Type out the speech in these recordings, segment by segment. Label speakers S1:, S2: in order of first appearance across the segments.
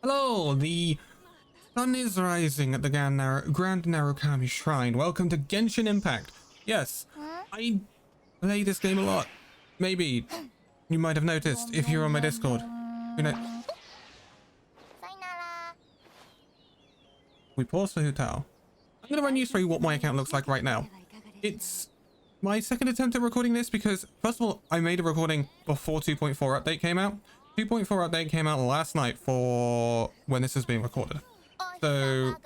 S1: Hello, the sun is rising at the Grand Narukami Shrine. Welcome to Genshin Impact. Yes, I play this game a lot. Maybe you might have noticed if you're on my Discord. We pause for Hutao. I'm going to run you through what my account looks like right now. It's my second attempt at recording this because, first of all, I made a recording before 2.4 update came out. 2.4 update came out last night for when this is being recorded. So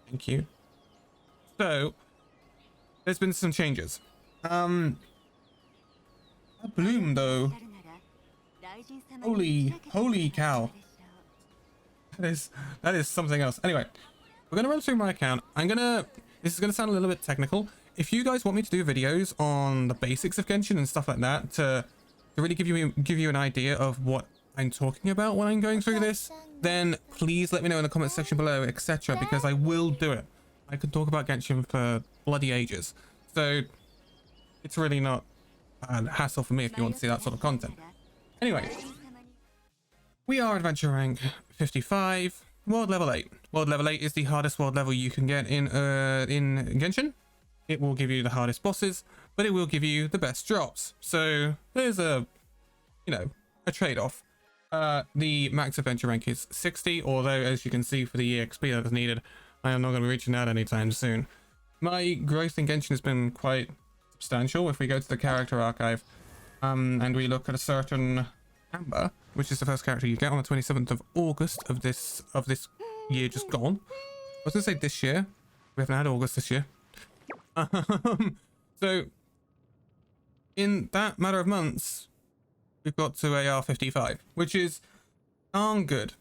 S1: thank you. So there's been some changes. A bloom though. Holy cow. That is something else. Anyway, we're gonna run through my account. This is gonna sound a little bit technical. If you guys want me to do videos on the basics of Genshin and stuff like that to really give you an idea of what I'm talking about when I'm going through this, then please let me know in the comment section below, etc. because I will do it. I could talk about Genshin for bloody ages. So it's really not a hassle for me if you want to see that sort of content. Anyway, we are adventure rank 55, world level 8. World level 8 is the hardest world level you can get in Genshin. It will give you the hardest bosses, but it will give you the best drops. So there's a trade-off. The max adventure rank is 60, although as you can see for the EXP that is needed, I am not going to be reaching that anytime soon. My growth in Genshin has been quite substantial. If we go to the character archive and we look at a certain Amber, which is the first character you get on the 27th of August of this year just gone. I was going to say this year. We haven't had August this year. So in that matter of months, we've got to AR 55, which is darn good,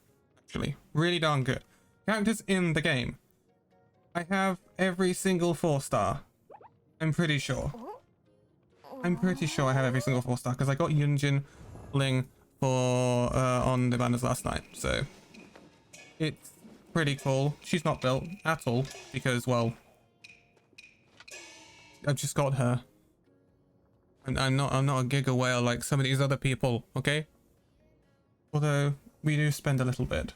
S1: actually. Really darn good. Characters in the game. I have every single 4-star. I'm pretty sure I have every single 4-star because I got Yunjin Ling for on the banners last night, so it's pretty cool. She's not built at all because, well, I've just got her. I'm not a giga whale like some of these other people, okay? Although we do spend a little bit.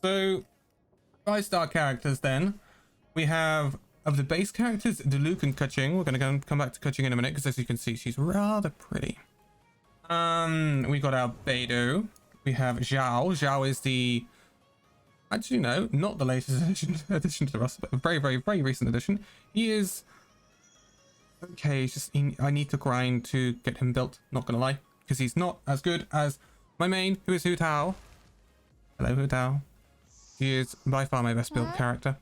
S1: So 5-star characters then. We have, of the base characters, Diluc and Keqing. We're going to come back to Keqing in a minute because as you can see, she's rather pretty. We got our Beidou. We have Zhao. Zhao is the, actually no, not the latest addition to the roster, but a very, very, very recent addition. He is okay. It's just I need to grind to get him built. Not gonna lie, because he's not as good as my main, who is Hutao. Hello, Hutao. He is by far my best built character,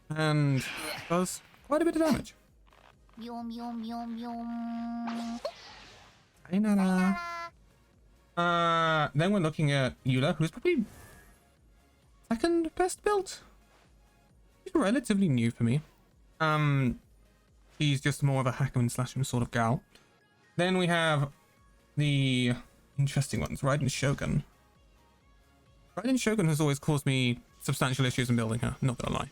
S1: and does quite a bit of damage. Hey, Nana. Then we're looking at Eula, who's probably second best built. She's relatively new for me. She's just more of a hack and slash him sort of gal. Then we have the interesting ones, Raiden Shogun. Raiden Shogun has always caused me substantial issues in building her, not gonna lie.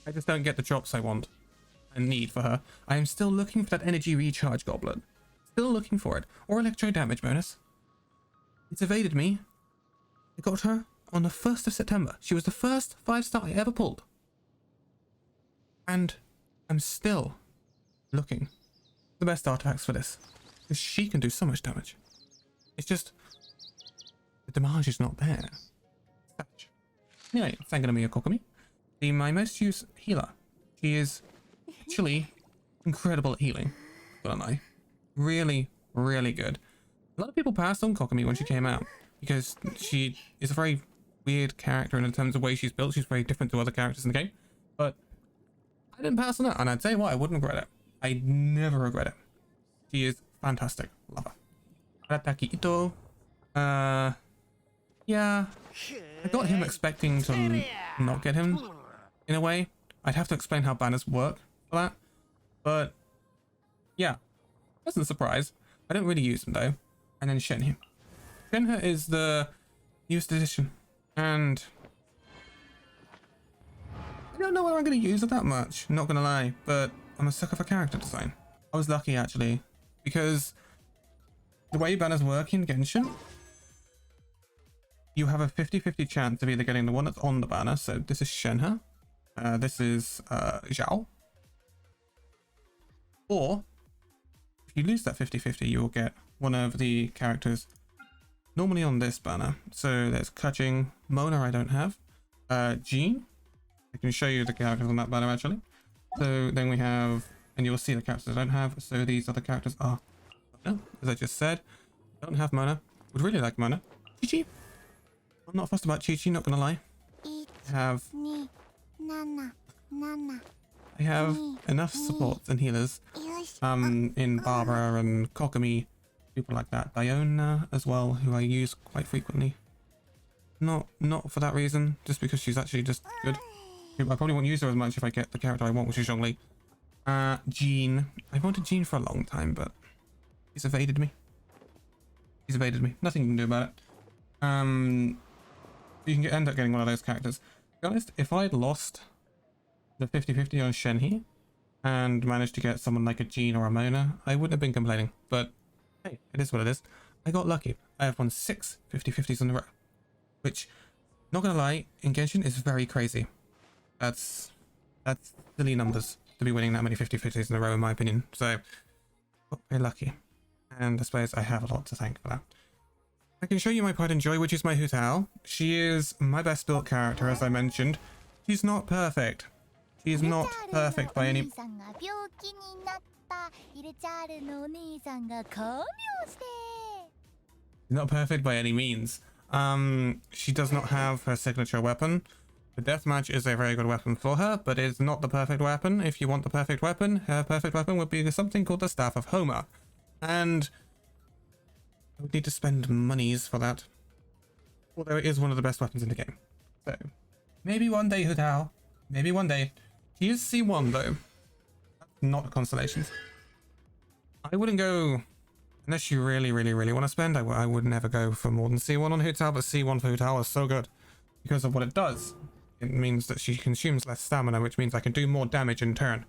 S1: I just don't get the drops I want and need for her. I am still looking for that energy recharge goblet. Still looking for it. Or electro damage bonus. It's evaded me. I got her on the 1st of September. She was the first 5-star I ever pulled. And I'm still looking for the best artifacts for this. Because she can do so much damage. It's just the damage is not there. Anyway, Sanganamiya Kokomi. My most used healer. She is actually incredible at healing. Don't I? Really, really good. A lot of people passed on Kokomi when she came out because she is a very weird character in terms of the way she's built. She's very different to other characters in the game. But I didn't pass on that, and I'd say what, I wouldn't regret it. I never regret it. She is fantastic. Love her. Arataki Ito. Yeah. I got him expecting to not get him in a way. I'd have to explain how banners work for that. But yeah. Wasn't a surprise. I don't really use them though. And then Shenhe. Shenhe is the newest edition. And I don't know whether I'm going to use it that much. Not going to lie. But I'm a sucker for character design. I was lucky actually because the way banners work in Genshin, you have a 50-50 chance of either getting the one that's on the banner. So this is Shenhe. This is Zhao. Or if you lose that 50-50, you will get one of the characters normally on this banner. So there's Kajing, Mona I don't have, Jean. I can show you the characters on that banner actually. So then we have, and you'll see the characters I don't have. So these other characters are, as I just said, don't have Mona. Would really like Mona. Chi-Chi. I'm not fussed about Chi-Chi, not gonna lie. I have enough supports and healers in Barbara and Kokomi, people like that. Diona as well, who I use quite frequently. Not for that reason, just because she's actually just good. I probably won't use her as much if I get the character I want, which is Zhongli. Jean. I've wanted Jean for a long time, but he's evaded me. He's evaded me. Nothing you can do about it. You can end up getting one of those characters. To be honest, if I'd lost the 50-50 on Shenhe and managed to get someone like a Jean or a Mona, I wouldn't have been complaining. But hey, it is what it is. I got lucky. I have won 6 50-50s in a row, which, not gonna lie, in Genshin is very crazy. That's silly numbers to be winning that many 50-50s in a row, in my opinion. So, got very lucky. And I suppose I have a lot to thank for that. I can show you my pride and joy, which is my Hu Tao. She is my best built character, as I mentioned. She's not perfect. She is not perfect by any... Not perfect by any means. She does not have her signature weapon. The deathmatch is a very good weapon for her, but it's not the perfect weapon. If you want the perfect weapon, her perfect weapon would be something called the Staff of Homer. And I would need to spend monies for that. Although it is one of the best weapons in the game. So, maybe one day, Hu Tao. Maybe one day. He is C1 though. Not constellations. I wouldn't go, unless you really want to spend, I would never go for more than C1 on Hu Tao, but C1 for Hu Tao is so good because of what it does. It means that she consumes less stamina, which means I can do more damage in turn.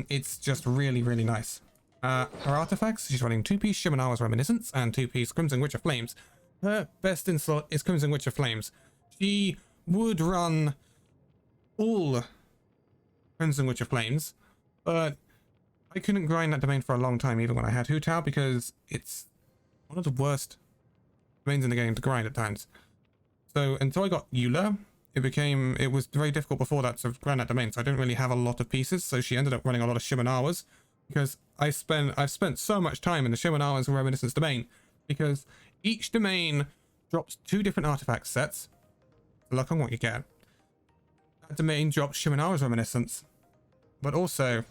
S1: It's just really nice. Her artifacts, she's running 2-piece Shimenawa's Reminiscence and 2-piece Crimson Witch of Flames. Her best in slot is Crimson Witch of Flames. She would run all Crimson Witch of Flames, but I couldn't grind that domain for a long time, even when I had Hu Tao, because it's one of the worst domains in the game to grind at times. So until I got Eula, it was very difficult before that to grind that domain, so I didn't really have a lot of pieces, so she ended up running a lot of Shimenawas, because I've spent so much time in the Shimenawa's Reminiscence domain, because each domain drops 2 different artifact sets. Look on what you get. That domain drops Shimenawa's Reminiscence, but also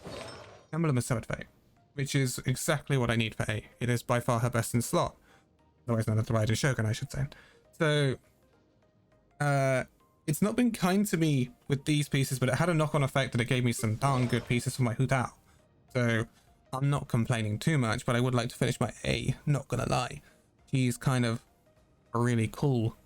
S1: Emblem of Severed Fate, which is exactly what I need for A. It is by far her best in slot. Otherwise known as the Raiden Shogun, I should say. So, it's not been kind to me with these pieces, but it had a knock-on effect that it gave me some darn good pieces for my Hu Tao. So, I'm not complaining too much, but I would like to finish my A, not gonna lie. She's kind of a really cool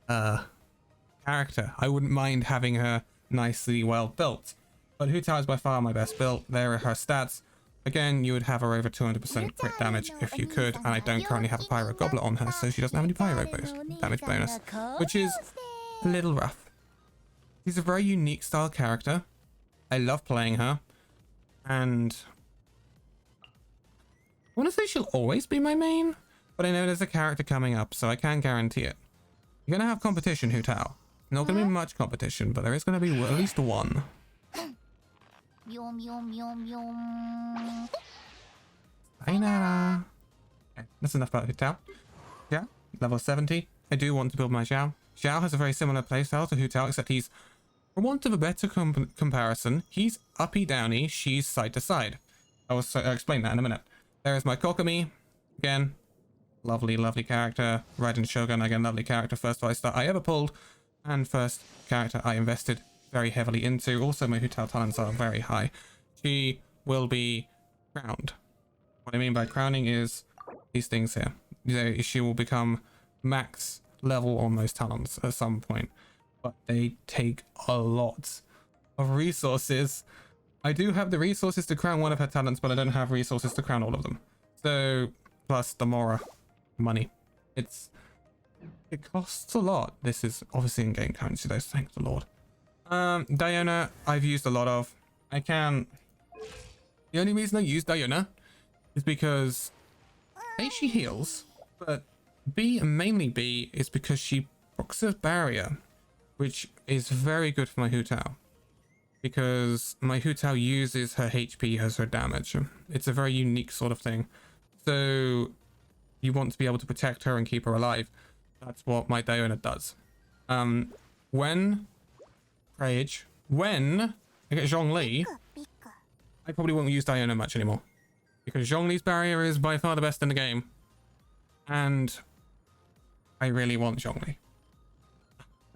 S1: character. I wouldn't mind having her nicely well built. But Hu Tao is by far my best built. There are her stats. Again, you would have her over 200% crit damage if you could, and I don't currently have a Pyro Goblet on her, so she doesn't have any Pyro damage bonus, which is a little rough. She's a very unique style character. I love playing her, and I want to say she'll always be my main, but I know there's a character coming up, so I can't guarantee it. You're going to have competition, Hu Tao. Not going to be much competition, but there is going to be at least one. Sayonara. Okay, that's enough about Hu Tao. Yeah, level 70. I do want to build my Xiao. Xiao has a very similar playstyle to Hu Tao, except he's, for want of a better comparison, he's uppy downy, she's side to side. I'll explain that in a minute. There is my Kokomi. Again, lovely character. Raiden Shogun, again, lovely character. First 5-star I ever pulled, and first character I invested very heavily into. Also, my Hu Tao talents are very high. She will be crowned. What I mean by crowning is these things here. She will become max level almost talents at some point, but they take a lot of resources. I do have the resources to crown one of her talents, but I don't have resources to crown all of them. So plus the more money. It costs a lot. This is obviously in-game currency though, thank the Lord. Diona, I've used a lot of. The only reason I use Diona is because A, she heals, but B, and mainly B, is because she procs a barrier, which is very good for my Hu Tao. Because my Hu Tao uses her HP as her damage. It's a very unique sort of thing. So you want to be able to protect her and keep her alive. That's what my Diona does. When I get Zhongli, I probably won't use Diona much anymore. Because Zhongli's barrier is by far the best in the game. And I really want Zhongli.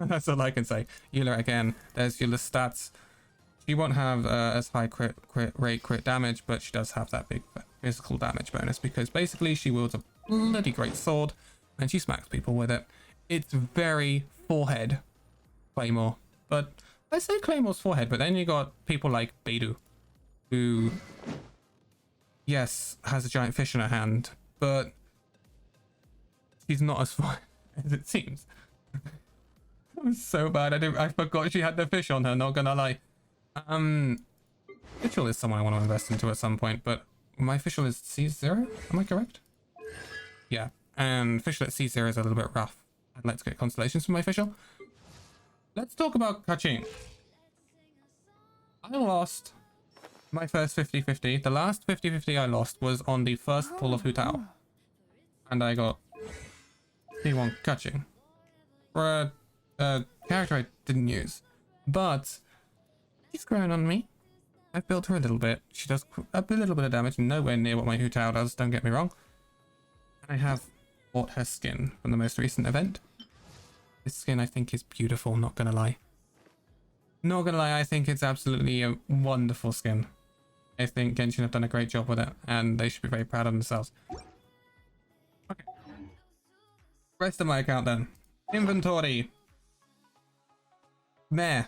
S1: That's all I can say. Eula again, there's Eula's stats. She won't have as high crit damage, but she does have that big physical damage bonus because basically she wields a bloody great sword and she smacks people with it. It's very forehead Claymore, but I say Claymore's forehead, but then you got people like Beidou, who, yes, has a giant fish in her hand, but she's not as far as it seems. That was so bad. I forgot she had the fish on her, not gonna lie. Fischl is someone I want to invest into at some point, but my Fischl is C0, am I correct? Yeah, and Fischl at C0 is a little bit rough. I'd like to get constellations from my Fischl. Let's talk about Kaching. I lost my first 50-50. The last 50-50 I lost was on the first pull of Hu Tao. And I got C1 Kaching. For a character I didn't use. But she's grown on me. I've built her a little bit. She does a little bit of damage, nowhere near what my Hu Tao does, don't get me wrong. And I have bought her skin from the most recent event. This skin I think is beautiful, not gonna lie. Not gonna lie, I think it's absolutely a wonderful skin. I think Genshin have done a great job with it, and they should be very proud of themselves. Okay. Rest of my account then. Inventory. Meh.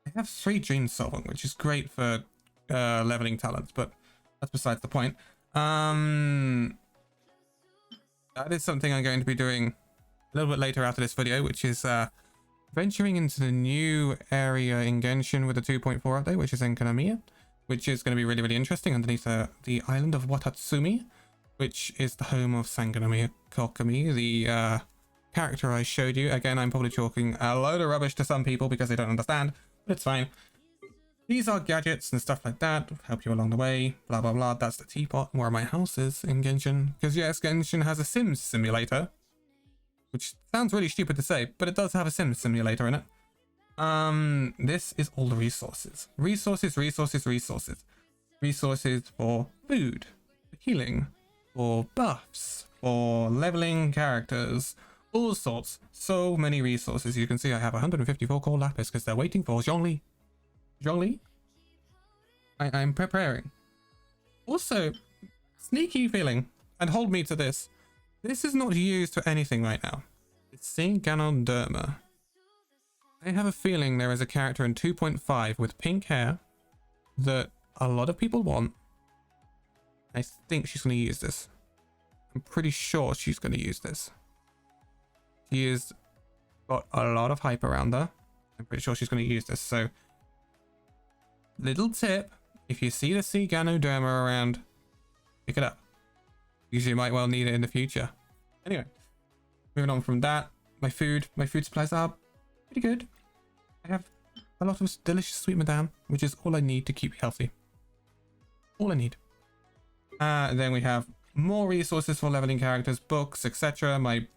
S1: I have 3 Dream Solving, which is great for leveling talents, but that's besides the point. That is something I'm going to be doing a little bit later after this video, which is venturing into the new area in Genshin with the 2.4 update, which is Danconia, which is going to be really, really interesting underneath the island of Watatsumi, which is the home of Sangonomiya Kokumi, the character I showed you. Again, I'm probably talking a load of rubbish to some people because they don't understand, but it's fine. These are gadgets and stuff like that, help you along the way, blah, blah, blah. That's the teapot where my house is in Genshin. Because yes, Genshin has a Sims simulator, which sounds really stupid to say, but it does have a Sims simulator in it. This is all the resources. Resources for food, for healing, for buffs, for leveling characters, all sorts. So many resources. You can see I have 154 core lapis because they're waiting for Zhongli. Zhongli? I'm preparing. Also, sneaky feeling, and hold me to this. This is not used for anything right now. It's Ganoderma. I have a feeling there is a character in 2.5 with pink hair that a lot of people want. I think she's going to use this. I'm pretty sure she's going to use this. She has got a lot of hype around her. I'm pretty sure she's going to use this. So, little tip, if you see the Ganoderma around, pick it up. Because you might well need it in the future. Anyway, moving on from that, my food supplies are pretty good. I have a lot of delicious sweet madame, which is all I need to keep healthy. All I need. Then we have more resources for leveling characters, books, etc. My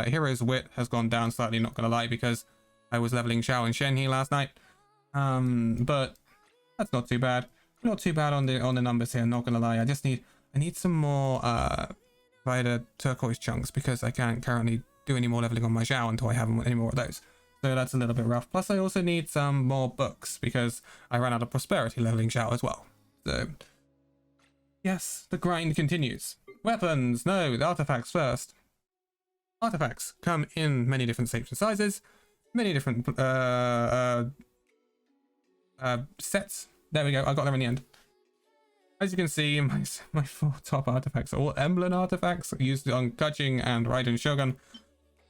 S1: hero's wit has gone down slightly, not gonna lie, because I was leveling Xiao and Shenhe last night. But that's not too bad. Not too bad on the numbers here, not gonna lie. I need some more Vita turquoise chunks because I can't currently do any more leveling on my Xiao until I have any more of those. So that's a little bit rough. Plus I also need some more books because I ran out of prosperity leveling Xiao as well. So yes, the grind continues. Weapons, no, the artifacts first. Artifacts come in many different shapes and sizes, many different sets. There we go, I got there in the end. As you can see, my 4 top artifacts are all emblem artifacts used on Gudging and Raiden Shogun.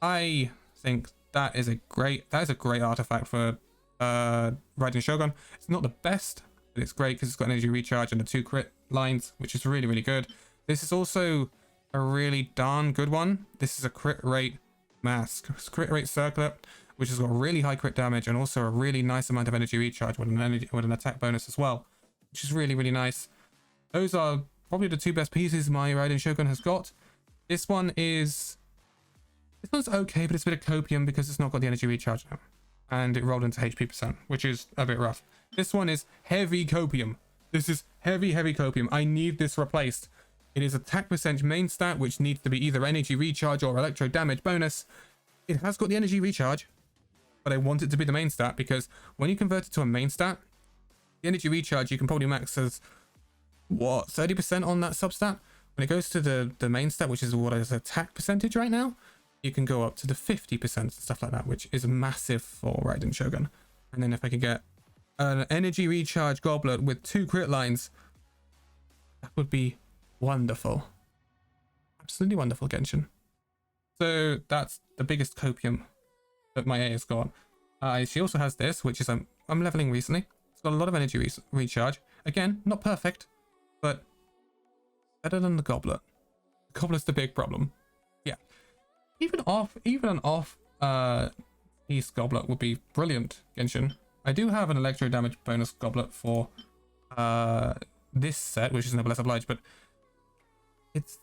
S1: I think that is a great artifact for Raiden Shogun. It's not the best, but it's great because it's got energy recharge and the 2 crit lines, which is really, really good. This is also a really darn good one. This is a crit rate mask. It's a crit rate circlet, which has got really high crit damage and also a really nice amount of energy recharge with an attack bonus as well, which is really, really nice. Those are probably the 2 best pieces my Raiden Shogun has got. This one's okay, but it's a bit of copium because it's not got the energy recharge now. And it rolled into HP %, which is a bit rough. This one is heavy copium. This is heavy copium. I need this replaced. It is attack percentage main stat, which needs to be either energy recharge or electro damage bonus. It has got the energy recharge, but I want it to be the main stat because when you convert it to a main stat, the energy recharge you can probably max as what, 30% on that substat. When it goes to the main stat, which is what is attack percentage right now, you can go up to the 50% and stuff like that, which is massive for Raiden Shogun. And then if I could get an energy recharge goblet with 2 crit lines, that would be wonderful. Absolutely wonderful, Genshin. So that's the biggest copium that my A has got. She also has this, which is I'm leveling recently. It's got a lot of energy recharge. Again, not perfect, but better than the goblet. The goblet's the big problem. Yeah. Even an off piece goblet would be brilliant, Genshin. I do have an electro damage bonus goblet for this set, which is Noblesse Obliged, but it's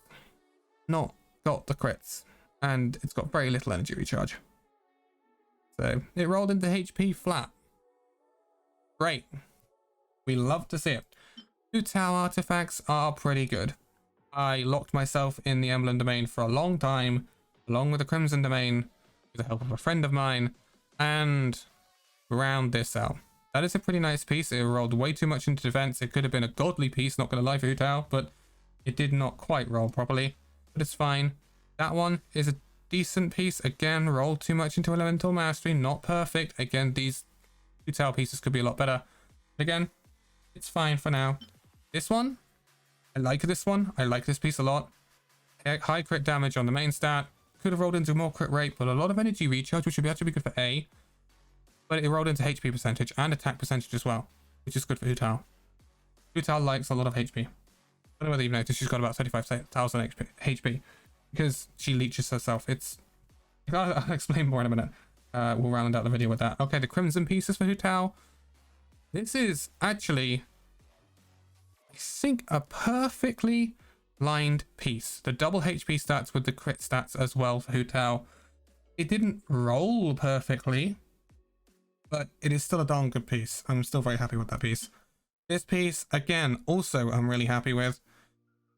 S1: not got the crits, and it's got very little energy recharge. So it rolled into HP flat. Great. We love to see it. 2 Tau artifacts are pretty good. I locked myself in the Emblem domain for a long time, along with the Crimson domain, with the help of a friend of mine, and round this out. That is a pretty nice piece. It rolled way too much into defense. It could have been a godly piece, not going to lie for Hu Tao, but it did not quite roll properly. But it's fine. That one is a decent piece. Again, rolled too much into elemental mastery. Not perfect. Again, these Hu Tao pieces could be a lot better. Again, it's fine for now. This one, I like this one. I like this piece a lot. High crit damage on the main stat. Could have rolled into more crit rate, but a lot of energy recharge, which would be actually good for A. But it rolled into HP percentage and attack percentage as well, which is good for Hu Tao. Hu Tao likes a lot of HP. I don't know whether you've noticed, she's got about 35,000 HP because she leeches herself. I'll explain more in a minute. We'll round out the video with that. Okay, the Crimson pieces for Hu Tao. This is actually, I think, a perfectly lined piece. The double HP stats with the crit stats as well for Hu Tao. It didn't roll perfectly, but it is still a darn good piece. I'm still very happy with that piece. This piece, again, also I'm really happy with.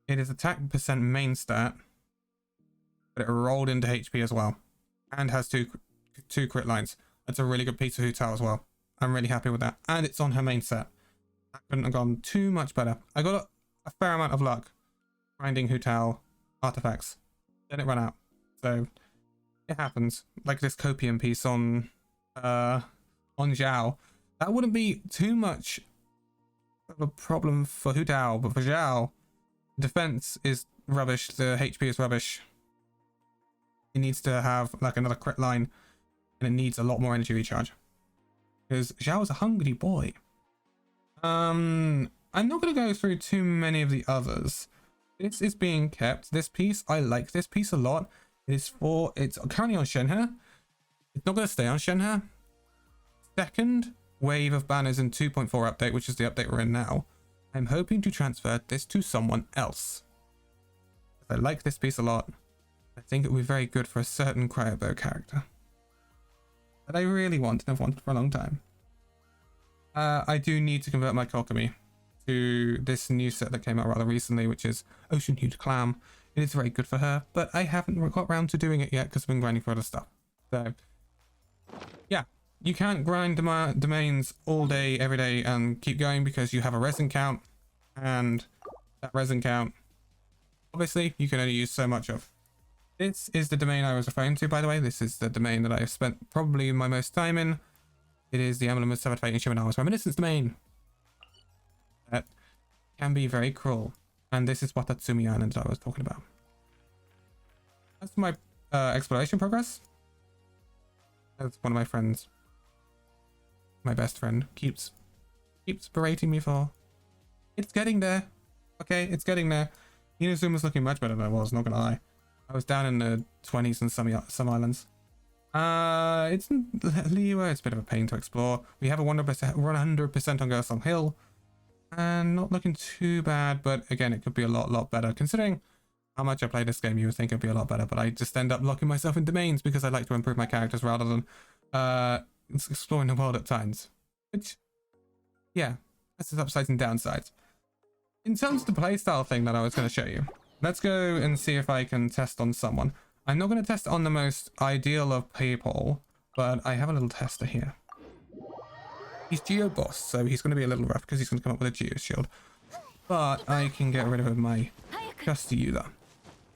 S1: It is attack percent main stat, but it rolled into HP as well, and has two crit lines. That's a really good piece of Hu Tao as well. I'm really happy with that, and it's on her main set. That couldn't have gone too much better. I got a fair amount of luck finding Hu Tao artifacts. Then it ran out, so it happens. Like this copium piece on Zhao. That wouldn't be too much of a problem for Hu Tao, but for Zhao, defense is rubbish, the HP is rubbish. It needs to have like another crit line, and it needs a lot more energy recharge. Because Zhao is a hungry boy. I'm not going to go through too many of the others. This is being kept. This piece, I like this piece a lot. It's currently on Shenhe. It's not going to stay on Shenhe. Second wave of banners in 2.4 update, which is the update we're in now. I'm hoping to transfer this to someone else. I like this piece a lot. I think it would be very good for a certain Cryobo character that I really want and have wanted for a long time. I do need to convert my Kokomi to this new set that came out rather recently, which is Ocean Hued Clam. It is very good for her, but I haven't got around to doing it yet because I've been grinding for other stuff. So, yeah, you can't grind domains all day, every day, and keep going because you have a resin count, and that resin count, obviously, you can only use so much of. This is the domain I was referring to, by the way. This is the domain that I have spent probably my most time in. It is the Emblem of Severed Fate and Shimonama's Reminiscence domain. can be very cruel. And this is Watatsumi Island that I was talking about. That's my exploration progress. That's one of my friends. My best friend keeps berating me for. It's getting there. Okay, it's getting there. Inazuma's looking much better than I was, not gonna lie. I was down in the 20s on some islands. It's Liyue, it's a bit of a pain to explore. We have a 100% on Gersong Hill. And not looking too bad, but again, it could be a lot better. Considering how much I play this game, you would think it'd be a lot better, but I just end up locking myself in domains because I like to improve my characters rather than exploring the world at times. Which, yeah, that's its upsides and downsides. In terms of the playstyle thing that I was going to show you, let's go and see if I can test on someone. I'm not going to test on the most ideal of people, but I have a little tester here. He's Geo Boss, so he's going to be a little rough because he's going to come up with a Geo Shield. But I can get rid of my trusty Eula.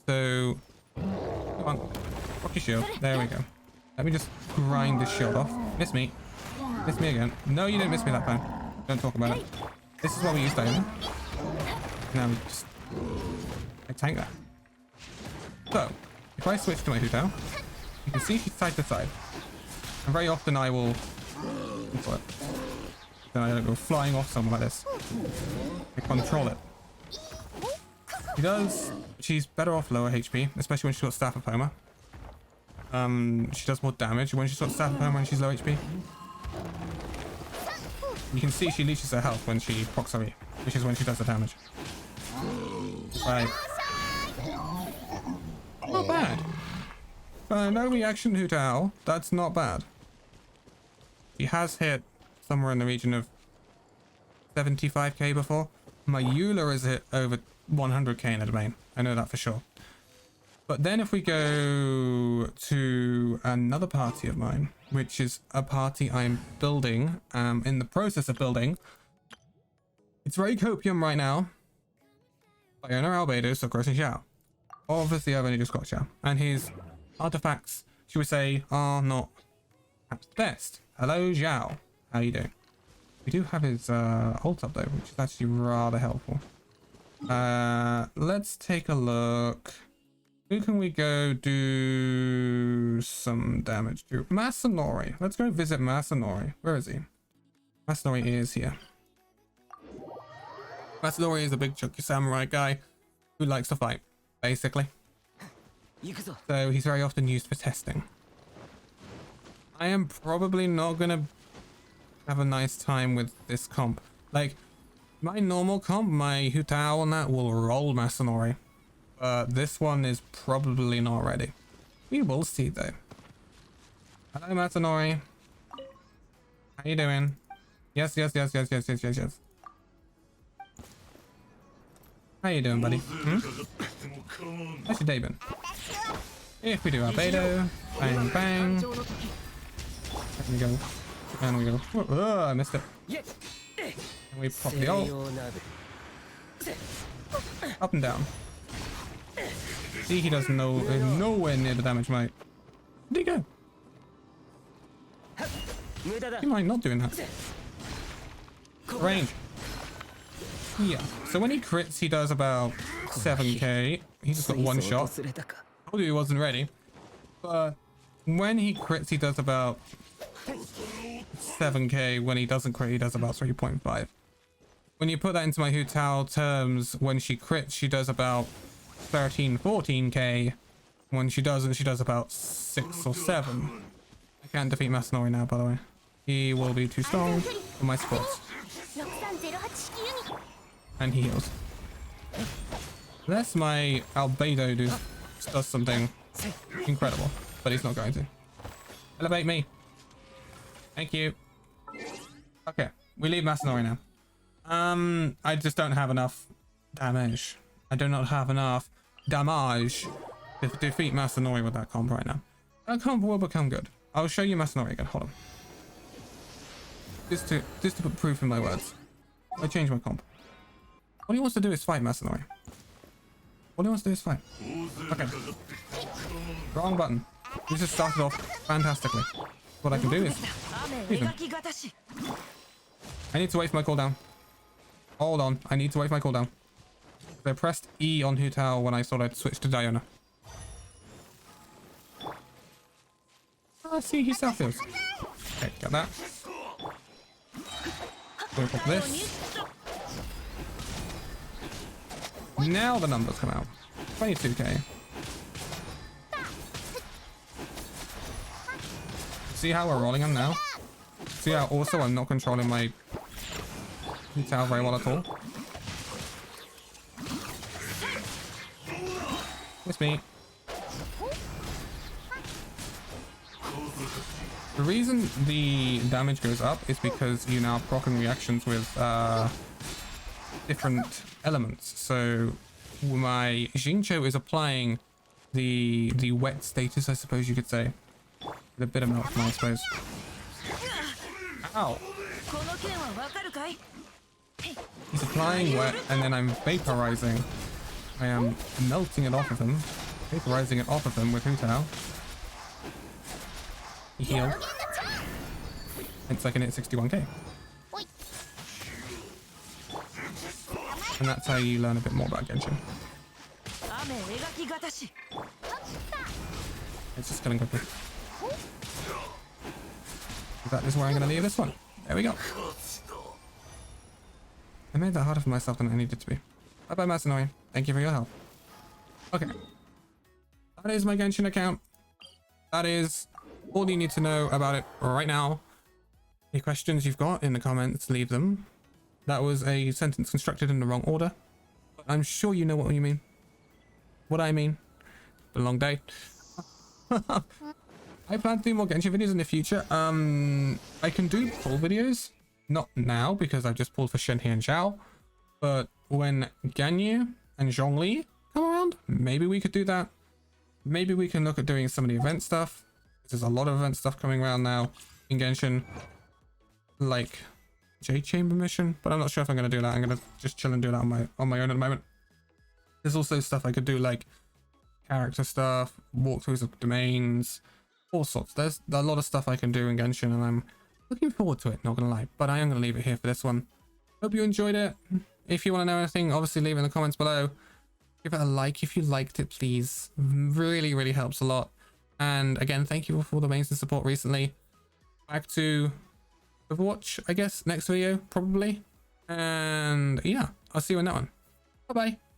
S1: So, come on, rock your shield. There we go. Let me just grind this shield off. Miss me. Miss me again. No, you didn't miss me that time. Don't talk about it. This is what we used to do. Now we just... I tank that. So, if I switch to my Hutao, you can see she's side to side. And very often I will... Then I don't go flying off somewhere like this. I control it. She's better off lower HP, especially when she's got Staff of Homer. She does more damage when she's got Staff of Homer and she's low HP. You can see she leeches her health when she procs me, which is when she does the damage. Right. Not bad. No reaction Hutao, that's not bad. She has hit somewhere in the region of 75k before. My Eula has hit over 100k in a domain. I know that for sure. But then if we go to another party of mine, which is a party I'm building, in the process of building. It's very copium right now. Iona Albedo, Gross and Xiao. Obviously I've only just got Xiao. And his artifacts, should we say, are not perhaps the best. Hello Xiao. How you doing? We do have his ult up though, which is actually rather helpful. Let's take a look. Who can we go do some damage to? Masanori. Let's go visit Masanori. Where is he? Masanori is here. Masanori is a big chunky samurai guy who likes to fight, basically. So he's very often used for testing. I am probably not gonna have a nice time with this comp. Like, my normal comp, my Hutao and that will roll Masanori. This one is probably not ready. We will see though. Hello Masanori. How you doing? Yes. How you doing, buddy? How's your day been? If we do Albedo, bang bang. And we go. Oh, I missed it. And we pop the ult. Up and down. See, he doesn't know nowhere near the damage, mate. Where'd he go? He might not doing that. Range. Yeah. So when he crits, he does about 7k. He just got one shot. I told you he wasn't ready. But when he crits, he does about 7k. When he doesn't crit, he does about 3.5. When you put that into my Hutao terms, when she crits, she does about 14k. When she doesn't, she does about 6 or 7. I can't defeat Masanori now, by the way. He will be too strong for my sports. And he heals. Unless my Albedo does something incredible, but he's not going to. Elevate me. Thank you. Okay, we leave Masanori now. I just don't have enough damage. I do not have enough damage to defeat Masanori with that comp right now. That comp will become good. I'll show you Masanori again. Hold on. Just to put proof in my words. I changed my comp. All he wants to do is fight Masanori. All he wants to do is fight. Okay. Wrong button. This has started off fantastically. What I can do is... I need to wait for my cooldown. Hold on. I need to wait for my cooldown. I pressed E on Hu Tao when I thought I'd switch to Diona. Ah, see, he's South Hills. Okay, got that. Go pop this. Now the numbers come out. 22k. See how we're rolling them now? See how also I'm not controlling my Hu Tao very well at all? It's me. The reason the damage goes up is because you're now proccing reactions with different elements. So my Xingqiu is applying the wet status, I suppose you could say. With a bit of melt, I suppose. Ow! He's applying wet and then I'm vaporizing. I am melting it off of him. Vaporizing it off of him with Hu Tao. He healed. Hence I can hit 61k. And that's how you learn a bit more about Genshin. It's just killing quickly. That is where I'm going to leave this one. There we go. I made that harder for myself than I needed to be. Bye bye, Masanoi. Thank you for your help. Okay. That is my Genshin account. That is all you need to know about it right now. Any questions you've got in the comments, leave them. That was a sentence constructed in the wrong order. But I'm sure you know what you mean. What I mean. It's been a long day. I plan to do more Genshin videos in the future. I can do pull videos. Not now, because I've just pulled for Shenhe and Zhao. But when Ganyu and Zhongli come around, maybe we could do that. Maybe we can look at doing some of the event stuff. There's a lot of event stuff coming around now in Genshin. Like Jade Chamber mission, but I'm not sure if I'm going to do that. I'm going to just chill and do that on my own at the moment. There's also stuff I could do, like character stuff, walkthroughs of domains, all sorts. There's a lot of stuff I can do in Genshin, and I'm looking forward to it, not gonna lie. But I am gonna leave it here for this one. Hope you enjoyed it. If you want to know anything, obviously leave it in the comments below. Give it a like if you liked it, please. Really, really helps a lot. And again, thank you for all the amazing support recently. Back to Overwatch, I guess, next video, probably. And yeah, I'll see you in that one. Bye-bye.